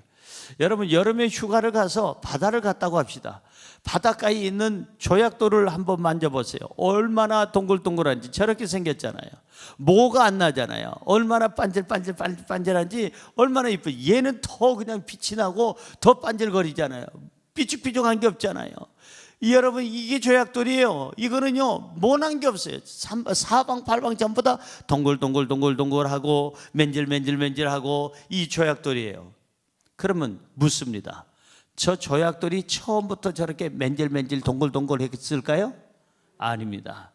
[SPEAKER 1] 여러분 여름에 휴가를 가서 바다를 갔다고 합시다. 바닷가에 있는 조약돌을 한번 만져보세요. 얼마나 동글동글한지. 저렇게 생겼잖아요. 모가 안 나잖아요. 얼마나 반질반질한지 얼마나 이뻐요. 얘는 더 그냥 빛이 나고 더 반질거리잖아요. 삐죽삐죽한 게 없잖아요. 여러분 이게 조약돌이에요. 이거는요 모난 게 없어요. 사방팔방 전부 다 동글동글하고 맨질맨질하고 이 조약돌이에요. 그러면 묻습니다. 저 조약돌이 처음부터 저렇게 맨질맨질 동글동글했을까요? 아닙니다.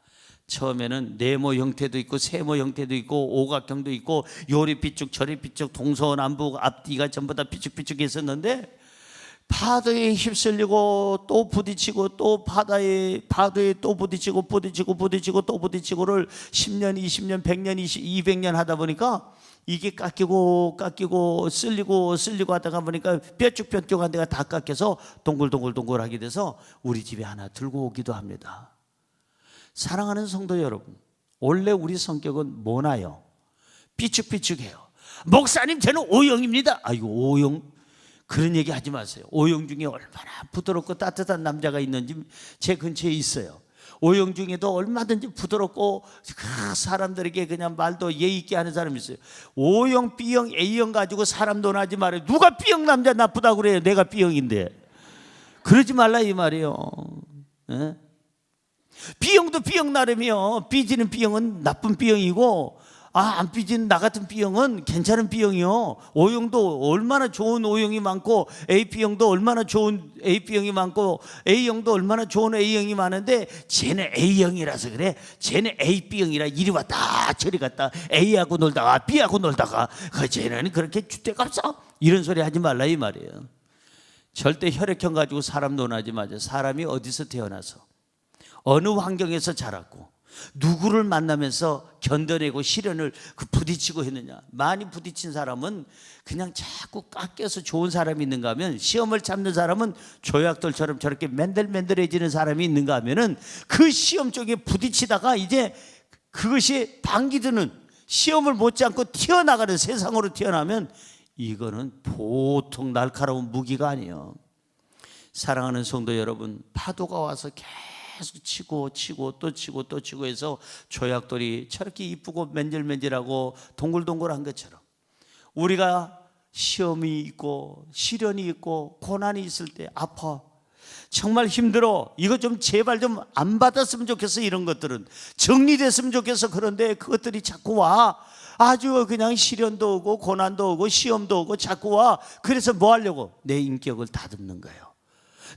[SPEAKER 1] 처음에는 네모 형태도 있고 세모 형태도 있고 오각형도 있고 요리 삐쭉 저리 삐쭉 동서남북 앞뒤가 전부 다 삐쭉삐쭉했었는데, 파도에 휩쓸리고 또 부딪히고 또 파도에 또 부딪히고 또 부딪히고를 10년, 20년, 100년, 200년 하다 보니까 이게 깎이고 쓸리고 하다가 보니까 뾰족한 데가 다 깎여서 동글동글하게 돼서 우리 집에 하나 들고 오기도 합니다. 사랑하는 성도 여러분, 원래 우리 성격은 뭐나요? 삐죽삐죽해요. 목사님 저는 O형입니다. 아이고 O형 그런 얘기 하지 마세요. O형 중에 얼마나 부드럽고 따뜻한 남자가 있는지 제 근처에 있어요. O형 중에도 얼마든지 부드럽고 사람들에게 그냥 말도 예의 있게 하는 사람이 있어요. O형, B형, A형 가지고 사람 논하지 말아요. 누가 B형 남자 나쁘다고 그래요? 내가 B형인데. 그러지 말라 이 말이에요. 네? B형도 B형 나름이요. 삐지는 B형은 나쁜 B형이고, 안 삐진 나 같은 B형은 괜찮은 B형이요. O형도 얼마나 좋은 O형이 많고, AB형도 얼마나 좋은 AB형이 많고, A형도 얼마나 좋은 A형이 많은데, 쟤는 A형이라서 그래. 쟤는 AB형이라 이리 왔다 저리 갔다 A하고 놀다가 B하고 놀다가 쟤는 그렇게 주대가 없어. 이런 소리 하지 말라 이 말이에요. 절대 혈액형 가지고 사람 논하지 마세요. 사람이 어디서 태어나서 어느 환경에서 자랐고 누구를 만나면서 견뎌내고 시련을 부딪히고 했느냐. 많이 부딪힌 사람은 그냥 자꾸 깎여서 좋은 사람이 있는가 하면, 시험을 참는 사람은 조약돌처럼 저렇게 맨들맨들해지는 사람이 있는가 하면은 그 시험 쪽에 부딪히다가 이제 그것이 방기드는, 시험을 못지않고 튀어나가는 세상으로 튀어나오면 이거는 보통 날카로운 무기가 아니에요. 사랑하는 성도 여러분, 파도가 와서 계속 치고 또 치고 해서 조약돌이 저렇게 이쁘고 맨질맨질하고 동글동글한 것처럼 우리가 시험이 있고 시련이 있고 고난이 있을 때 아파, 정말 힘들어, 이거 좀 제발 좀 안 받았으면 좋겠어. 이런 것들은 정리됐으면 좋겠어. 그런데 그것들이 자꾸 와. 아주 그냥 시련도 오고 고난도 오고 시험도 오고 자꾸 와. 그래서 뭐 하려고? 내 인격을 다듬는 거예요.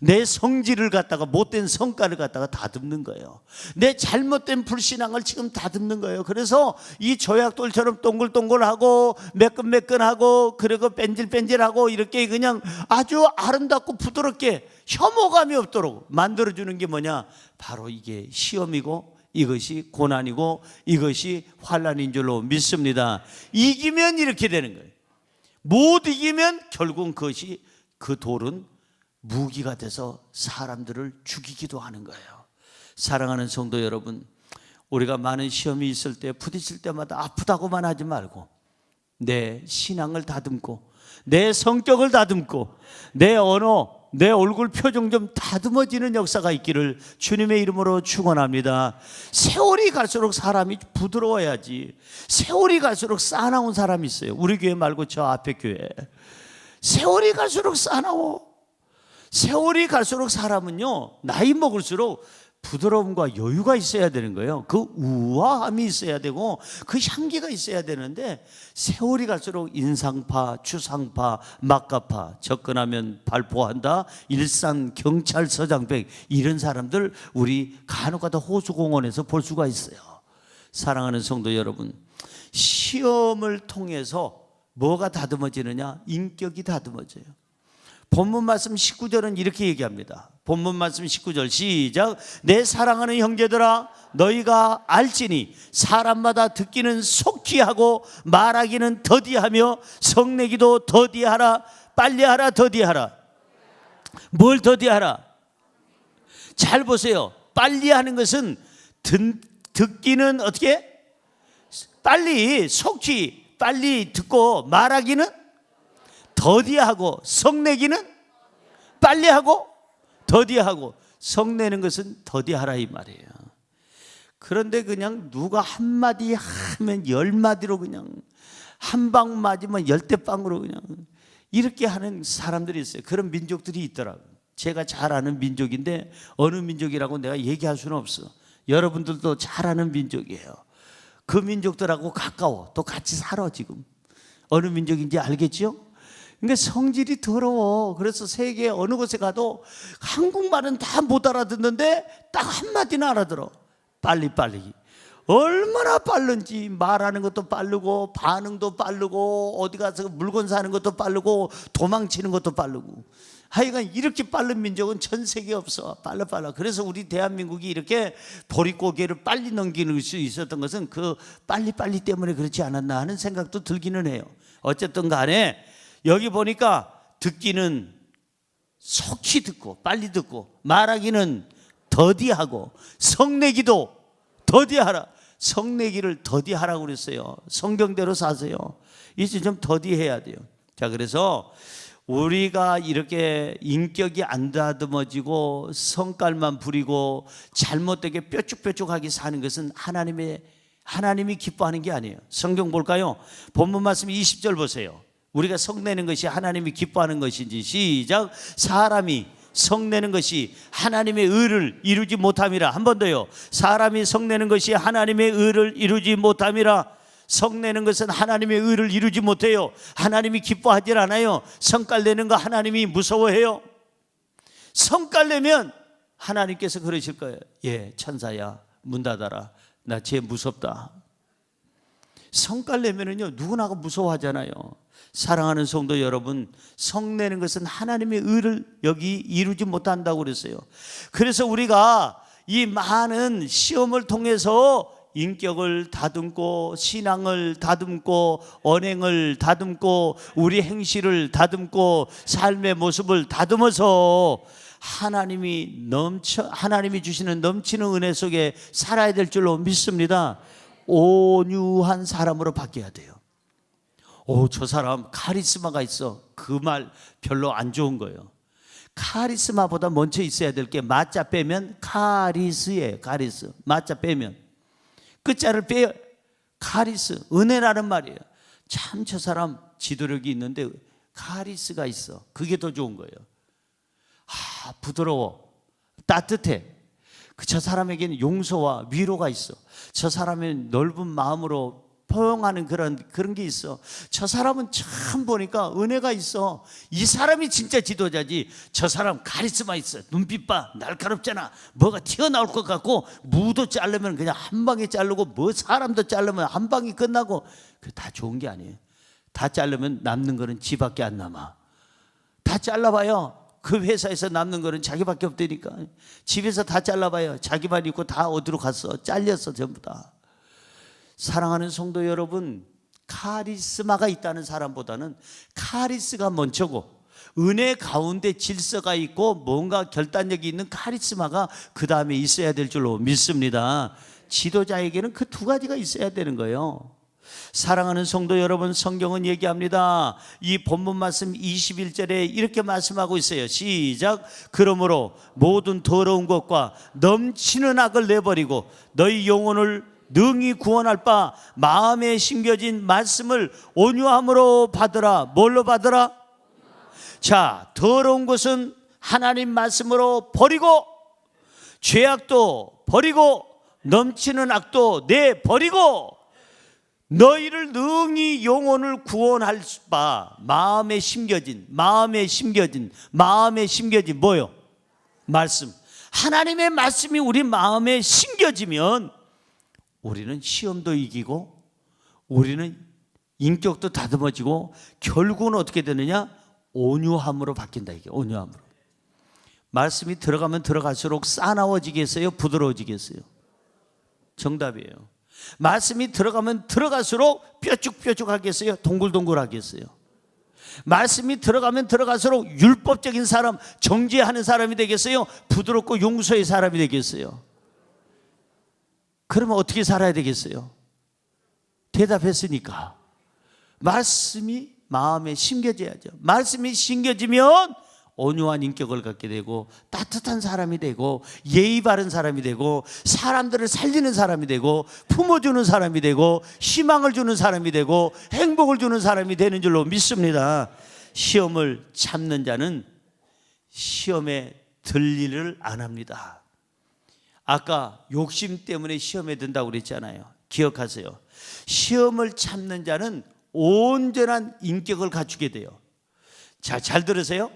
[SPEAKER 1] 내 성질을 갖다가 못된 성깔을 갖다가 다듬는 거예요. 내 잘못된 불신앙을 지금 다듬는 거예요. 그래서 이 조약돌처럼 동글동글하고 매끈매끈하고 그리고 뺀질뺀질하고 이렇게 그냥 아주 아름답고 부드럽게 혐오감이 없도록 만들어주는 게 뭐냐? 바로 이게 시험이고 이것이 고난이고 이것이 환난인 줄로 믿습니다. 이기면 이렇게 되는 거예요. 못 이기면 결국은 그것이 그 돌은 무기가 돼서 사람들을 죽이기도 하는 거예요. 사랑하는 성도 여러분, 우리가 많은 시험이 있을 때 부딪힐 때마다 아프다고만 하지 말고 내 신앙을 다듬고 내 성격을 다듬고 내 언어, 내 얼굴 표정 좀 다듬어지는 역사가 있기를 주님의 이름으로 축원합니다. 세월이 갈수록 사람이 부드러워야지. 세월이 갈수록 싸나운 사람이 있어요. 우리 교회 말고 저 앞에 교회. 세월이 갈수록 싸나워. 세월이 갈수록 사람은요, 나이 먹을수록 부드러움과 여유가 있어야 되는 거예요. 그 우아함이 있어야 되고 그 향기가 있어야 되는데 세월이 갈수록 인상파, 추상파, 막가파, 접근하면 발포한다, 일산 경찰서장백, 이런 사람들 우리 간혹가다 호수공원에서 볼 수가 있어요. 사랑하는 성도 여러분, 시험을 통해서 뭐가 다듬어지느냐? 인격이 다듬어져요. 본문 말씀 19절은 이렇게 얘기합니다. 본문 말씀 19절 시작. 내 사랑하는 형제들아, 너희가 알지니 사람마다 듣기는 속히 하고 말하기는 더디하며 성내기도 더디하라. 빨리 하라, 더디하라. 뭘 더디하라? 잘 보세요. 빨리 하는 것은 듣기는 어떻게? 빨리, 속히 빨리 듣고 말하기는 더디하고 성내기는 빨리 하고 더디하고, 성내는 것은 더디하라 이 말이에요. 그런데 그냥 누가 한마디 하면 10마디로 그냥 한 방 맞으면 10대빵으로 그냥 이렇게 하는 사람들이 있어요. 그런 민족들이 있더라고요. 제가 잘 아는 민족인데 어느 민족이라고 내가 얘기할 수는 없어. 여러분들도 잘 아는 민족이에요. 그 민족들하고 가까워. 또 같이 살아 지금. 어느 민족인지 알겠죠? 그러니까 성질이 더러워. 그래서 세계 어느 곳에 가도 한국말은 다 못 알아듣는데 딱 한마디는 알아들어. 빨리빨리. 얼마나 빠른지. 말하는 것도 빠르고 반응도 빠르고 어디 가서 물건 사는 것도 빠르고 도망치는 것도 빠르고. 하여간 이렇게 빠른 민족은 전 세계에 없어. 빨라. 그래서 우리 대한민국이 이렇게 보릿고개를 빨리 넘기는 수 있었던 것은 그 빨리 때문에 그렇지 않았나 하는 생각도 들기는 해요. 어쨌든 간에 여기 보니까 듣기는 속히 듣고 빨리 듣고 말하기는 더디하고 성내기도 더디하라. 성내기를 더디하라고 그랬어요. 성경대로 사세요. 이제 좀 더디해야 돼요. 자, 그래서 우리가 이렇게 인격이 안 다듬어지고 성깔만 부리고 잘못되게 뾰족뾰족하게 사는 것은 하나님이 기뻐하는 게 아니에요. 성경 볼까요? 본문 말씀 20절 보세요. 우리가 성내는 것이 하나님이 기뻐하는 것인지 시작. 사람이 성내는 것이 하나님의 의를 이루지 못함이라. 한 번 더요. 사람이 성내는 것이 하나님의 의를 이루지 못함이라. 성내는 것은 하나님의 의를 이루지 못해요. 하나님이 기뻐하지 않아요. 성깔 내는 거 하나님이 무서워해요. 성깔 내면 하나님께서 그러실 거예요. 예, 천사야 문 닫아라. 나 쟤 무섭다. 성깔 내면은요 누구나가 무서워하잖아요. 사랑하는 성도 여러분, 성내는 것은 하나님의 의를 여기 이루지 못한다고 그랬어요. 그래서 우리가 이 많은 시험을 통해서 인격을 다듬고 신앙을 다듬고 언행을 다듬고 우리 행실을 다듬고 삶의 모습을 다듬어서 하나님이 주시는 넘치는 은혜 속에 살아야 될 줄로 믿습니다. 온유한 사람으로 바뀌어야 돼요. 저 사람 카리스마가 있어. 그 말 별로 안 좋은 거예요. 카리스마보다 먼저 있어야 될 게 마자 빼면 카리스예요. 카리스. 마자 빼면 끝자를 빼요. 카리스. 은혜라는 말이에요. 참 저 사람 지도력이 있는데 카리스가 있어. 그게 더 좋은 거예요. 부드러워. 따뜻해. 저 사람에게는 용서와 위로가 있어. 저 사람은 넓은 마음으로 포용하는 그런 게 있어. 저 사람은 참 보니까 은혜가 있어. 이 사람이 진짜 지도자지. 저 사람 카리스마 있어. 눈빛 봐, 날카롭잖아. 뭐가 튀어나올 것 같고, 무도 자르면 그냥 한 방에 자르고, 뭐 사람도 자르면 한 방에 끝나고. 그게 다 좋은 게 아니에요. 다 자르면 남는 거는 지밖에 안 남아. 다 잘라봐요. 그 회사에서 남는 거는 자기밖에 없다니까. 집에서 다 잘라봐요. 자기만 있고 다 어디로 갔어. 잘렸어 전부 다. 사랑하는 성도 여러분, 카리스마가 있다는 사람보다는 카리스가 먼저고, 은혜 가운데 질서가 있고 뭔가 결단력이 있는 카리스마가 그 다음에 있어야 될 줄로 믿습니다. 지도자에게는 그 두 가지가 있어야 되는 거예요. 사랑하는 성도 여러분, 성경은 얘기합니다. 이 본문 말씀 21절에 이렇게 말씀하고 있어요. 시작. 그러므로 모든 더러운 것과 넘치는 악을 내버리고 너희 영혼을 능히 구원할 바 마음에 심겨진 말씀을 온유함으로 받으라. 뭘로 받으라? 자, 더러운 것은 하나님 말씀으로 버리고, 죄악도 버리고, 넘치는 악도 내버리고, 너희를 능히 영혼을 구원할 바 마음에 심겨진 뭐요? 말씀. 하나님의 말씀이 우리 마음에 심겨지면 우리는 시험도 이기고, 우리는 인격도 다듬어지고, 결국은 어떻게 되느냐? 온유함으로 바뀐다. 이게 온유함으로. 말씀이 들어가면 들어갈수록 싸나워지겠어요? 부드러워지겠어요? 정답이에요. 말씀이 들어가면 들어갈수록 뾰족뾰족하겠어요? 동글동글하겠어요? 말씀이 들어가면 들어갈수록 율법적인 사람, 정죄하는 사람이 되겠어요? 부드럽고 용서의 사람이 되겠어요? 그러면 어떻게 살아야 되겠어요? 대답했으니까. 말씀이 마음에 심겨져야죠. 말씀이 심겨지면 온유한 인격을 갖게 되고, 따뜻한 사람이 되고, 예의 바른 사람이 되고, 사람들을 살리는 사람이 되고, 품어주는 사람이 되고, 희망을 주는 사람이 되고, 행복을 주는 사람이 되는 줄로 믿습니다. 시험을 참는 자는 시험에 들 일을 안 합니다. 아까 욕심 때문에 시험에 든다고 그랬잖아요. 기억하세요. 시험을 참는 자는 온전한 인격을 갖추게 돼요. 자, 잘 들으세요.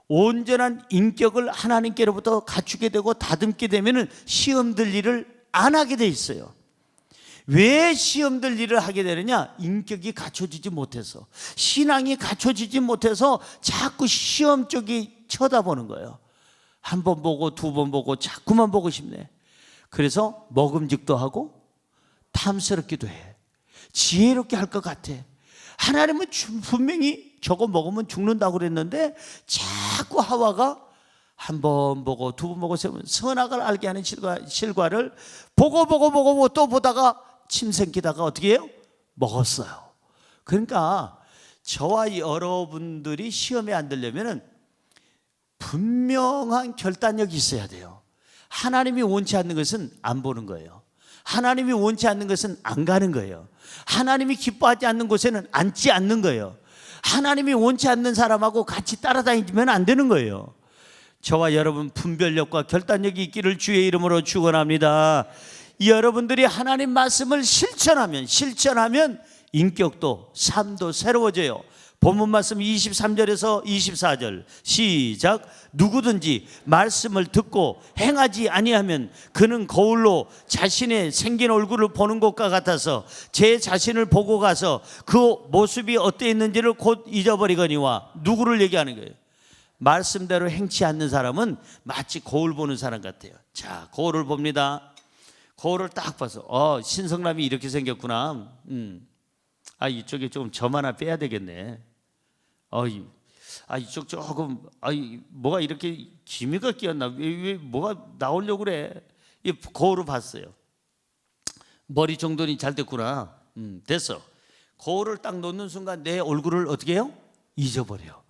[SPEAKER 1] 온전한 인격을 하나님께로부터 갖추게 되고 다듬게 되면 시험 들 일을 안 하게 돼 있어요. 왜 시험 들 일을 하게 되느냐? 인격이 갖춰지지 못해서, 신앙이 갖춰지지 못해서 자꾸 시험 쪽이 쳐다보는 거예요. 한 번 보고 두 번 보고 자꾸만 보고 싶네. 그래서 먹음직도 하고 탐스럽기도 해. 지혜롭게 할 것 같아. 하나님은 분명히 저거 먹으면 죽는다고 그랬는데 자꾸 하와가 한 번 보고 두 번 보고 세 번, 선악을 알게 하는 실과를 보고 또 보다가 침 삼키다가 어떻게 해요? 먹었어요. 그러니까 저와 여러분들이 시험에 안 들려면 분명한 결단력이 있어야 돼요. 하나님이 원치 않는 것은 안 보는 거예요. 하나님이 원치 않는 것은 안 가는 거예요. 하나님이 기뻐하지 않는 곳에는 앉지 않는 거예요. 하나님이 원치 않는 사람하고 같이 따라다니면 안 되는 거예요. 저와 여러분 분별력과 결단력이 있기를 주의 이름으로 축원합니다. 여러분들이 하나님 말씀을 실천하면 인격도 삶도 새로워져요. 본문 말씀 23절에서 24절 시작. 누구든지 말씀을 듣고 행하지 아니하면 그는 거울로 자신의 생긴 얼굴을 보는 것과 같아서 제 자신을 보고 가서 그 모습이 어떠했는지를 곧 잊어버리거니와. 누구를 얘기하는 거예요? 말씀대로 행치 않는 사람은 마치 거울 보는 사람 같아요. 자, 거울을 봅니다. 거울을 딱 봐서 신성남이 이렇게 생겼구나. 이쪽에 조금 점 하나 빼야 되겠네. 이쪽 조금 뭐가 이렇게 기미가 끼었나? 왜 뭐가 나오려고 그래? 이 거울을 봤어요. 머리 정돈이 잘 됐구나. 됐어. 거울을 딱 놓는 순간 내 얼굴을 어떻게 해요? 잊어버려.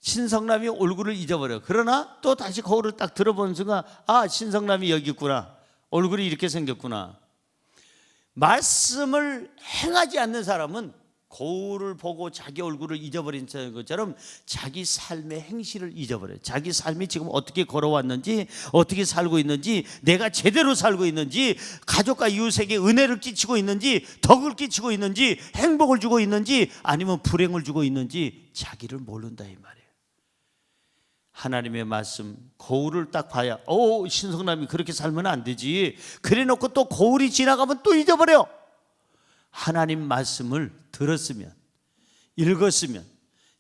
[SPEAKER 1] 신성남이 얼굴을 잊어버려. 그러나 또 다시 거울을 딱 들어보는 순간 신성남이 여기 있구나. 얼굴이 이렇게 생겼구나. 말씀을 행하지 않는 사람은 거울을 보고 자기 얼굴을 잊어버린 것처럼 자기 삶의 행실을 잊어버려요. 자기 삶이 지금 어떻게 걸어왔는지, 어떻게 살고 있는지, 내가 제대로 살고 있는지, 가족과 이웃에게 은혜를 끼치고 있는지, 덕을 끼치고 있는지, 행복을 주고 있는지, 아니면 불행을 주고 있는지 자기를 모른다 이 말이에요. 하나님의 말씀, 거울을 딱 봐야 신성남이 그렇게 살면 안 되지. 그래 놓고 또 거울이 지나가면 또 잊어버려. 하나님 말씀을 들었으면, 읽었으면,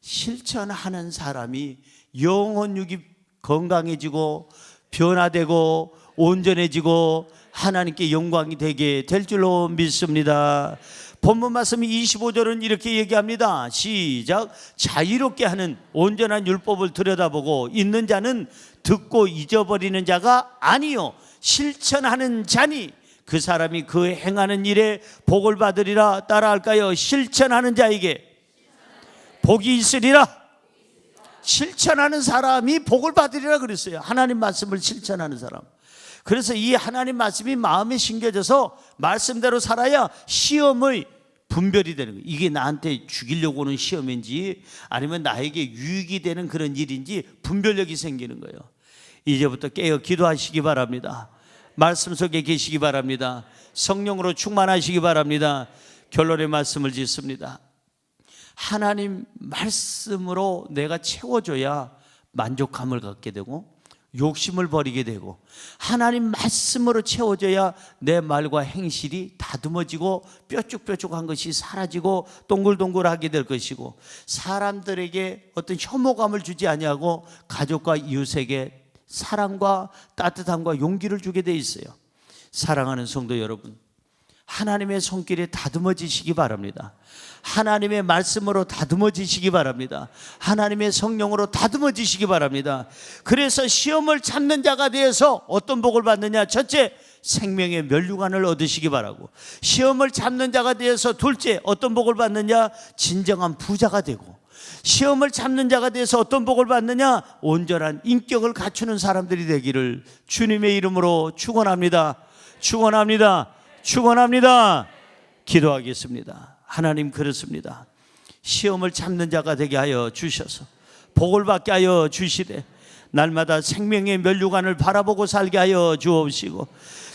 [SPEAKER 1] 실천하는 사람이 영혼육이 건강해지고 변화되고 온전해지고 하나님께 영광이 되게 될 줄로 믿습니다. 본문 말씀 25절은 이렇게 얘기합니다. 시작. 자유롭게 하는 온전한 율법을 들여다보고 있는 자는 듣고 잊어버리는 자가 아니요 실천하는 자니 그 사람이 그 행하는 일에 복을 받으리라. 따라할까요? 실천하는 자에게 복이 있으리라. 실천하는 사람이 복을 받으리라 그랬어요. 하나님 말씀을 실천하는 사람. 그래서 이 하나님 말씀이 마음에 심겨져서 말씀대로 살아야 시험의 분별이 되는 거예요. 이게 나한테 죽이려고 오는 시험인지 아니면 나에게 유익이 되는 그런 일인지 분별력이 생기는 거예요. 이제부터 깨어 기도하시기 바랍니다. 말씀 속에 계시기 바랍니다. 성령으로 충만하시기 바랍니다. 결론의 말씀을 짓습니다. 하나님 말씀으로 내가 채워줘야 만족감을 갖게 되고 욕심을 버리게 되고, 하나님 말씀으로 채워져야 내 말과 행실이 다듬어지고 뾰족뾰족한 것이 사라지고 동글동글하게 될 것이고, 사람들에게 어떤 혐오감을 주지 아니하고 가족과 이웃에게 사랑과 따뜻함과 용기를 주게 돼 있어요. 사랑하는 성도 여러분, 하나님의 손길에 다듬어지시기 바랍니다. 하나님의 말씀으로 다듬어지시기 바랍니다. 하나님의 성령으로 다듬어지시기 바랍니다. 그래서 시험을 참는 자가 되어서 어떤 복을 받느냐? 첫째, 생명의 면류관을 얻으시기 바라고, 시험을 참는 자가 되어서 둘째, 어떤 복을 받느냐? 진정한 부자가 되고, 시험을 참는 자가 되어서 어떤 복을 받느냐? 온전한 인격을 갖추는 사람들이 되기를 주님의 이름으로 축원합니다. 축원합니다. 축원합니다. 기도하겠습니다. 하나님, 그렇습니다. 시험을 참는 자가 되게 하여 주셔서 복을 받게 하여 주시되, 날마다 생명의 면류관을 바라보고 살게 하여 주옵시고,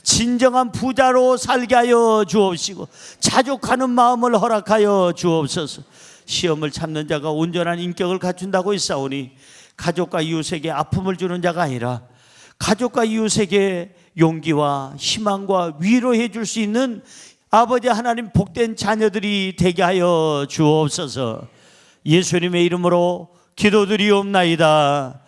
[SPEAKER 1] 진정한 부자로 살게 하여 주옵시고, 자족하는 마음을 허락하여 주옵소서. 시험을 참는 자가 온전한 인격을 갖춘다고 했사오니 가족과 이웃에게 아픔을 주는 자가 아니라 가족과 이웃에게 용기와 희망과 위로해 줄 수 있는 아버지 하나님 복된 자녀들이 되게 하여 주옵소서. 예수님의 이름으로 기도드리옵나이다.